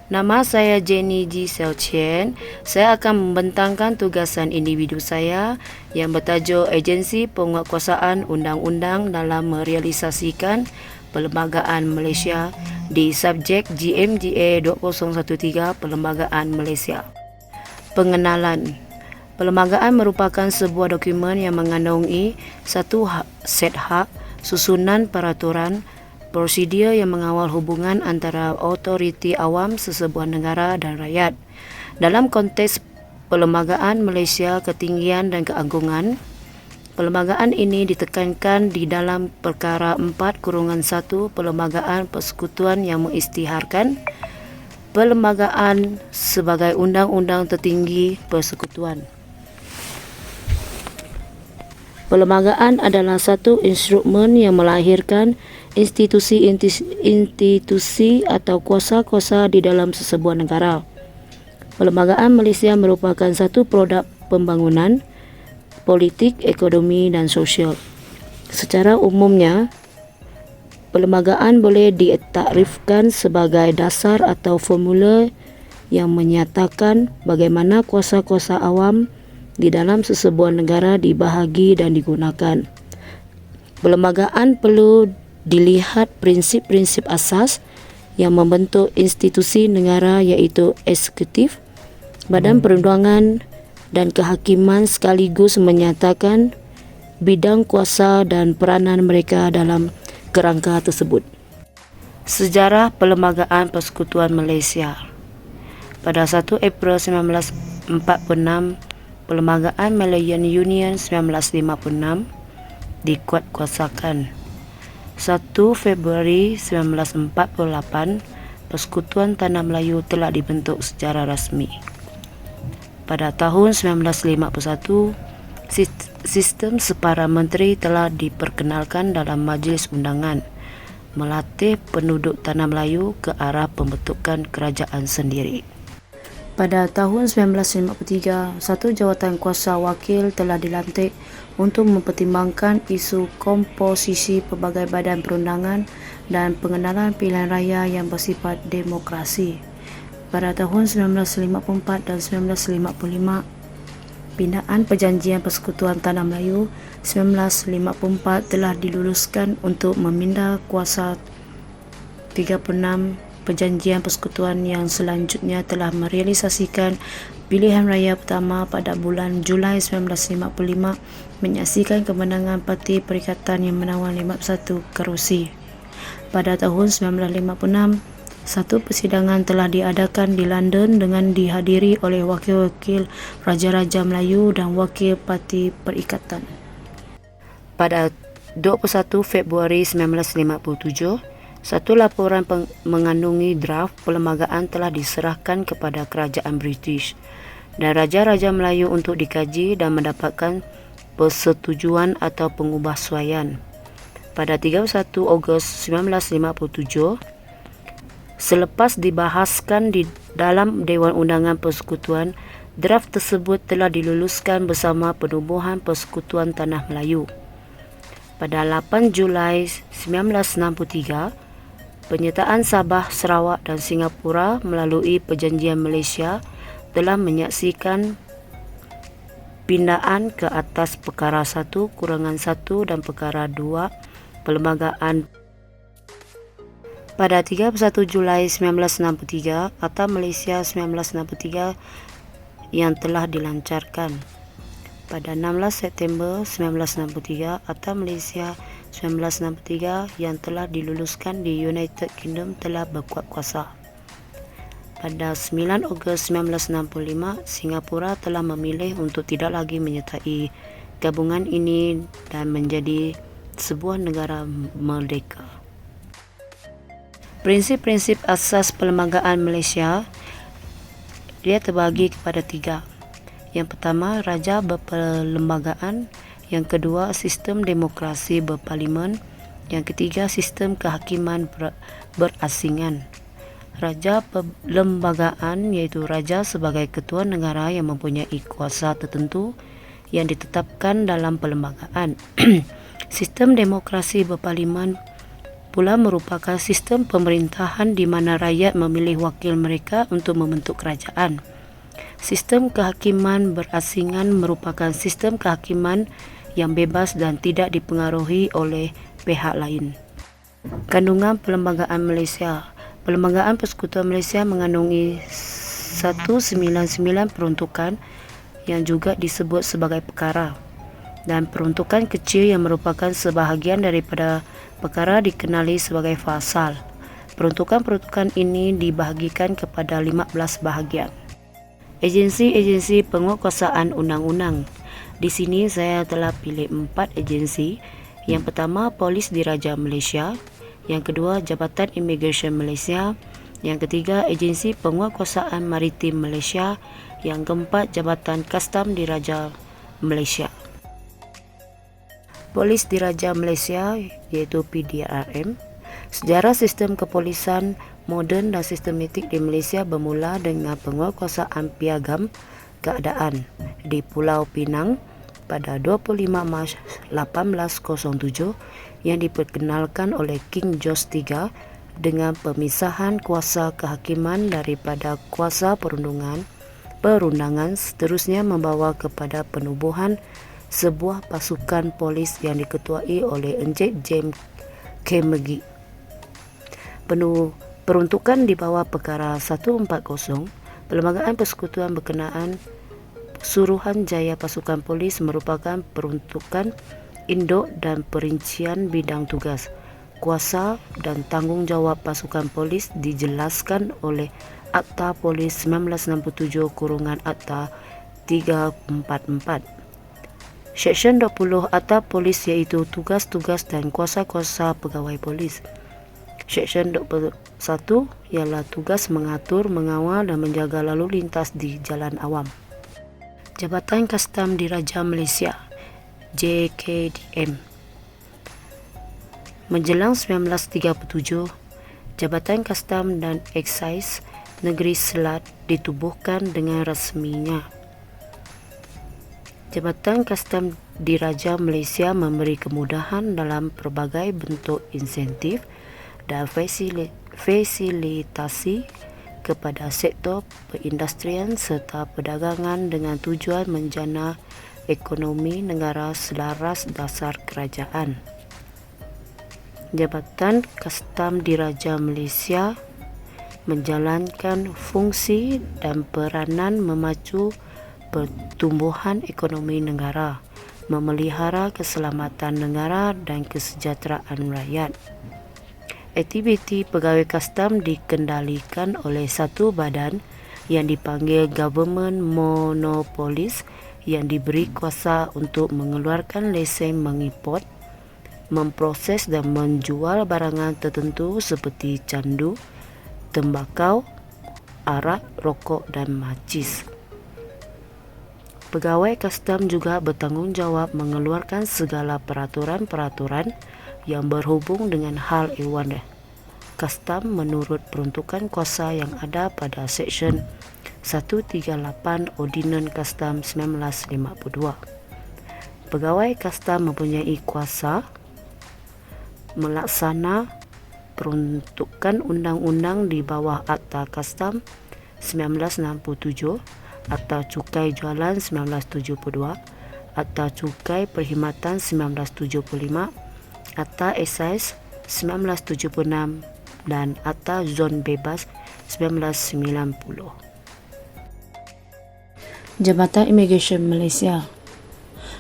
Nama saya Jenny G. Selchen. Saya akan membentangkan tugasan individu saya yang bertajuk Agensi Penguatkuasaan Undang-Undang dalam merealisasikan Perlembagaan Malaysia di subjek GMGA 2013 Perlembagaan Malaysia. Pengenalan. Perlembagaan merupakan sebuah dokumen yang mengandungi satu set hak, susunan peraturan, prosedur yang mengawal hubungan antara autoriti awam sesebuah negara dan rakyat. Dalam konteks Perlembagaan Malaysia Ketinggian dan Keagungan, perlembagaan ini ditekankan di dalam Perkara 4-1 Perlembagaan Persekutuan yang mengisytiharkan perlembagaan sebagai undang-undang tertinggi persekutuan. Perlembagaan adalah satu instrumen yang melahirkan institusi atau kuasa-kuasa di dalam sesebuah negara. Perlembagaan Malaysia merupakan satu produk pembangunan, politik, ekonomi dan sosial. Secara umumnya, perlembagaan boleh ditakrifkan sebagai dasar atau formula yang menyatakan bagaimana kuasa-kuasa awam di dalam sesebuah negara dibahagi dan digunakan. Perlembagaan perlu dilihat prinsip-prinsip asas yang membentuk institusi negara iaitu eksekutif, badan perundangan dan kehakiman sekaligus menyatakan bidang kuasa dan peranan mereka dalam kerangka tersebut. Sejarah Perlembagaan Persekutuan Malaysia. Pada 1 April 1946, Perlembagaan Malayan Union 1956 dikuatkuasakan. 1 Februari 1948, Persekutuan Tanah Melayu telah dibentuk secara rasmi. Pada tahun 1951, sistem separa menteri telah diperkenalkan dalam Majlis Undangan, melatih penduduk Tanah Melayu ke arah pembentukan kerajaan sendiri. Pada tahun 1953, satu jawatan kuasa wakil telah dilantik untuk mempertimbangkan isu komposisi pelbagai badan perundangan dan pengenalan pilihan raya yang bersifat demokrasi. Pada tahun 1954 dan 1955, Pindaan Perjanjian Persekutuan Tanah Melayu 1954 telah diluluskan untuk memindah kuasa 36 Perjanjian Persekutuan yang selanjutnya telah merealisasikan pilihan raya pertama pada bulan Julai 1955 menyaksikan kemenangan Parti Perikatan yang menawan 51 kerusi. Pada tahun 1956, satu persidangan telah diadakan di London dengan dihadiri oleh wakil-wakil Raja-Raja Melayu dan wakil Parti Perikatan. Pada 21 Februari 1957, satu laporan mengandungi draft perlembagaan telah diserahkan kepada Kerajaan British dan Raja-Raja Melayu untuk dikaji dan mendapatkan persetujuan atau pengubahsuaian. Pada 31 Ogos 1957, selepas dibahaskan di dalam Dewan Undangan Persekutuan, draft tersebut telah diluluskan bersama Penubuhan Persekutuan Tanah Melayu. Pada 8 Julai 1963, penyertaan Sabah, Sarawak dan Singapura melalui Perjanjian Malaysia telah menyaksikan pindaan ke atas Perkara 1-1 dan Perkara 2 Perlembagaan. Pada 31 Julai 1963, Akta Malaysia 1963 yang telah dilancarkan. Pada 16 September 1963, Akta Malaysia 1963 yang telah diluluskan di United Kingdom telah berkuat kuasa. Pada 9 Ogos 1965, Singapura telah memilih untuk tidak lagi menyertai gabungan ini dan menjadi sebuah negara merdeka. Prinsip-prinsip asas Perlembagaan Malaysia, dia terbagi kepada 3. Yang pertama, Raja berperlembagaan. Yang kedua, sistem demokrasi berparlimen. Yang ketiga, sistem kehakiman berasingan. Raja perlembagaan iaitu raja sebagai ketua negara yang mempunyai kuasa tertentu yang ditetapkan dalam perlembagaan. Sistem demokrasi berparlimen pula merupakan sistem pemerintahan di mana rakyat memilih wakil mereka untuk membentuk kerajaan. Sistem kehakiman berasingan merupakan sistem kehakiman yang bebas dan tidak dipengaruhi oleh pihak lain. Kandungan Perlembagaan Malaysia. Perlembagaan Persekutuan Malaysia mengandungi 199 peruntukan yang juga disebut sebagai perkara, dan peruntukan kecil yang merupakan sebahagian daripada perkara dikenali sebagai fasal. Peruntukan-peruntukan ini dibahagikan kepada 15 bahagian. Agensi-agensi penguatkuasaan undang-undang. Di sini saya telah pilih 4 agensi. Yang pertama, Polis Diraja Malaysia. Yang kedua, Jabatan Imigresen Malaysia. Yang ketiga, Agensi Penguatkuasaan Maritim Malaysia. Yang keempat, Jabatan Kastam Diraja Malaysia. Polis Diraja Malaysia iaitu PDRM. Sejarah sistem kepolisan moden dan sistematik di Malaysia bermula dengan penguatkuasaan Piagam Keadaan di Pulau Pinang pada 25 Mac 1807 yang diperkenalkan oleh King George III dengan pemisahan kuasa kehakiman daripada kuasa perundangan, seterusnya membawa kepada penubuhan sebuah pasukan polis yang diketuai oleh Encik James K. Magee. Peruntukan di bawah perkara 140, Perlembagaan Persekutuan berkenaan Suruhanjaya Pasukan Polis merupakan peruntukan induk dan perincian bidang tugas, kuasa dan tanggungjawab pasukan polis dijelaskan oleh Akta Polis 1967 Akta 344. Seksyen 20 Akta Polis iaitu tugas-tugas dan kuasa-kuasa pegawai polis. Seksyen 21 ialah tugas mengatur, mengawal dan menjaga lalu lintas di jalan awam. Jabatan Kastam Diraja Malaysia JKDM. Menjelang 1937, Jabatan Kastam dan Excise Negeri Selat ditubuhkan dengan rasminya. Jabatan Kastam Diraja Malaysia memberi kemudahan dalam pelbagai bentuk insentif dan fasilitasi kepada sektor perindustrian serta perdagangan dengan tujuan menjana ekonomi negara selaras dasar kerajaan. Jabatan Kastam Diraja Malaysia menjalankan fungsi dan peranan memacu pertumbuhan ekonomi negara, memelihara keselamatan negara dan kesejahteraan rakyat. Aktiviti pegawai kastam dikendalikan oleh satu badan yang dipanggil Government Monopolies yang diberi kuasa untuk mengeluarkan lesen mengimport, memproses dan menjual barangan tertentu seperti candu, tembakau, arak, rokok dan macis. Pegawai kastam juga bertanggungjawab mengeluarkan segala peraturan-peraturan yang berhubung dengan hal ehwal kastam menurut peruntukan kuasa yang ada pada Seksyen 138 Ordinan Kastam 1952. Pegawai kastam mempunyai kuasa melaksana peruntukan undang-undang di bawah Akta Kastam 1967, Akta Cukai Jualan 1972, Akta Cukai Perkhidmatan 1975, Akta Excise 1976 dan Akta Zon Bebas 1990. Jabatan Imigresen Malaysia.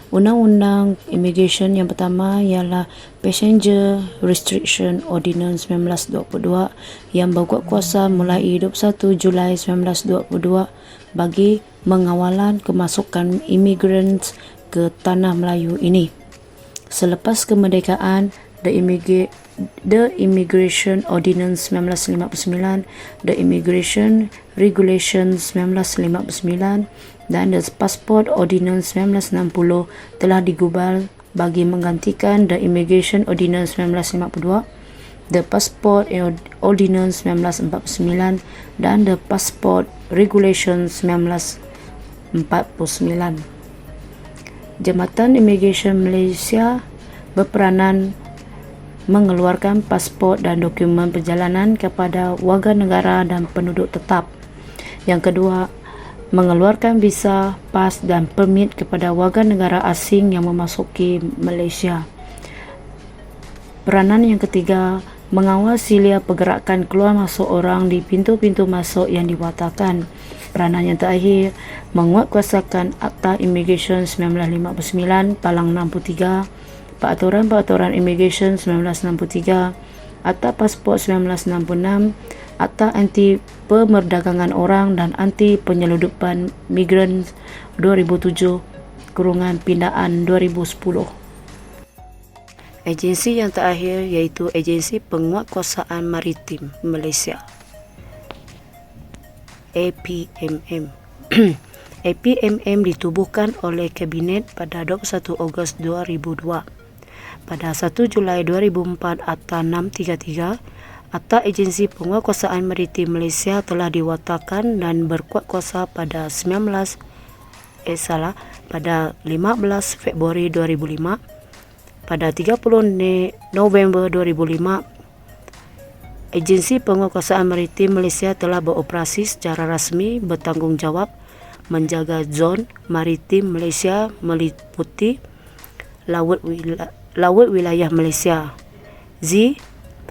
Undang-undang Imigresen yang pertama ialah Passenger Restriction Ordinance 1922 yang berkuat kuasa mulai 21 Julai 1922 bagi mengawalan kemasukan imigran ke tanah Melayu ini. Selepas kemerdekaan, The Immigration Ordinance 1959, The Immigration Regulations 1959 dan The Passport Ordinance 1960 telah digubal bagi menggantikan The Immigration Ordinance 1952, The Passport Ordinance 1949 dan The Passport Regulations 1949. Jabatan Imigresen Malaysia berperanan mengeluarkan pasport dan dokumen perjalanan kepada warga negara dan penduduk tetap. Yang kedua, mengeluarkan visa, pas dan permit kepada warga negara asing yang memasuki Malaysia. Peranan yang ketiga, mengawal sila pergerakan keluar masuk orang di pintu-pintu masuk yang diwatakan. Peranan yang terakhir, menguatkuasakan Akta Immigration 1959 Palang 63, Peraturan Immigration 1963, Akta Pasport 1966, Akta Anti Pemerdagangan Orang dan Anti Penyeludupan Migran 2007, Pindaan 2010. Agensi yang terakhir iaitu Agensi Penguatkuasaan Maritim Malaysia, APMM. APMM ditubuhkan oleh Kabinet pada 21 Ogos 2002. Pada 1 Julai 2004, Akta 633, Akta Agensi Penguatkuasaan Maritim Malaysia telah diwatakan dan berkuat kuasa pada 15 Februari 2005. Pada 30 November 2005, Agensi Penguatkuasaan Maritim Malaysia telah beroperasi secara rasmi bertanggungjawab menjaga zon maritim Malaysia meliputi laut wilayah Malaysia. Z.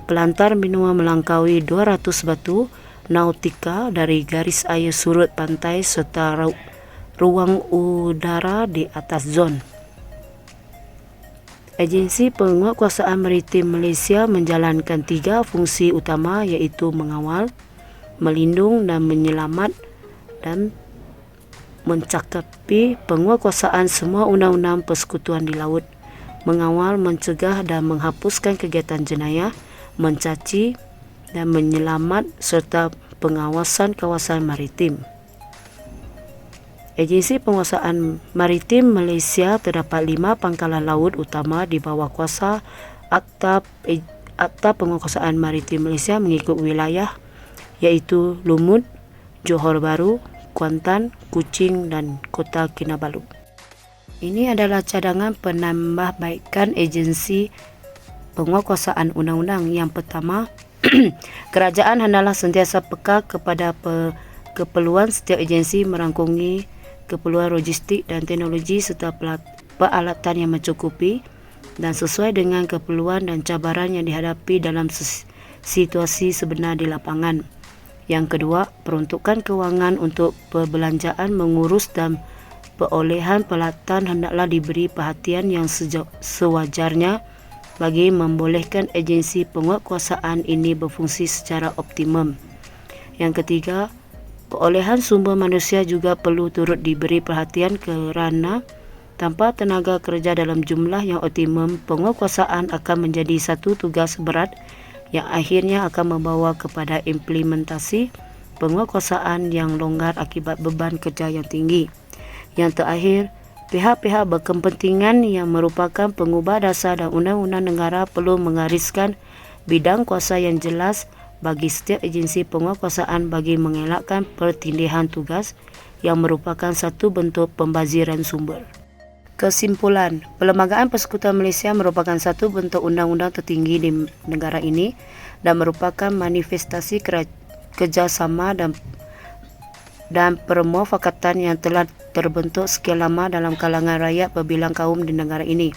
Pelantar benua melangkaui 200 batu nautika dari garis air surut pantai serta ruang udara di atas zon. Agensi Penguatkuasaan Maritim Malaysia menjalankan 3 fungsi utama iaitu mengawal, melindung dan menyelamat dan mencakupi penguatkuasaan semua undang-undang persekutuan di laut, mengawal, mencegah dan menghapuskan kegiatan jenayah, mencaci dan menyelamat serta pengawasan kawasan maritim. Agensi Penguasaan Maritim Malaysia terdapat 5 pangkalan laut utama di bawah kuasa Akta Penguatkuasaan Maritim Malaysia mengikut wilayah iaitu Lumut, Johor Bahru, Kuantan, Kuching dan Kota Kinabalu. Ini adalah cadangan penambahbaikan Agensi Penguatkuasaan Undang-Undang. Yang pertama, kerajaan hendaklah sentiasa peka kepada keperluan setiap agensi merangkumi keperluan logistik dan teknologi serta peralatan yang mencukupi dan sesuai dengan keperluan dan cabaran yang dihadapi dalam situasi sebenar di lapangan. Yang kedua, peruntukan kewangan untuk perbelanjaan, mengurus dan perolehan peralatan hendaklah diberi perhatian yang sewajarnya bagi membolehkan agensi penguatkuasaan ini berfungsi secara optimum. Yang ketiga, perolehan sumber manusia juga perlu turut diberi perhatian kerana tanpa tenaga kerja dalam jumlah yang optimum, penguatkuasaan akan menjadi satu tugas berat yang akhirnya akan membawa kepada implementasi penguatkuasaan yang longgar akibat beban kerja yang tinggi. Yang terakhir, pihak-pihak berkepentingan yang merupakan pengubah dasar dan undang-undang negara perlu menggariskan bidang kuasa yang jelas bagi setiap agensi penguatkuasaan bagi mengelakkan pertindihan tugas yang merupakan satu bentuk pembaziran sumber. Kesimpulan, Perlembagaan Persekutuan Malaysia merupakan satu bentuk undang-undang tertinggi di negara ini dan merupakan manifestasi kerjasama dan permufakatan yang telah terbentuk sekian lama dalam kalangan rakyat berbilang kaum di negara ini.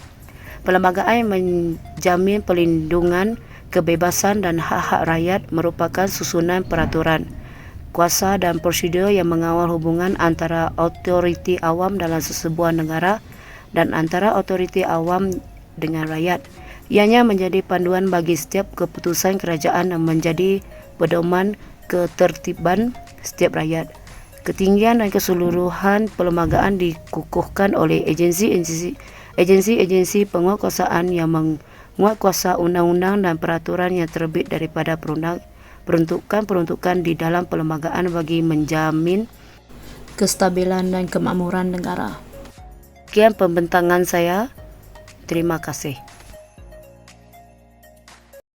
Perlembagaan menjamin perlindungan, kebebasan dan hak-hak rakyat merupakan susunan peraturan, kuasa dan prosedur yang mengawal hubungan antara autoriti awam dalam sesebuah negara dan antara autoriti awam dengan rakyat. Ianya menjadi panduan bagi setiap keputusan kerajaan dan menjadi pedoman ketertiban setiap rakyat. Ketinggian dan keseluruhan perlembagaan dikukuhkan oleh agensi-agensi penguatkuasaan yang menguatkuasa undang-undang dan peraturan yang terbit daripada peruntukan-peruntukan di dalam perlembagaan bagi menjamin kestabilan dan kemakmuran negara. Sekian pembentangan saya. Terima kasih.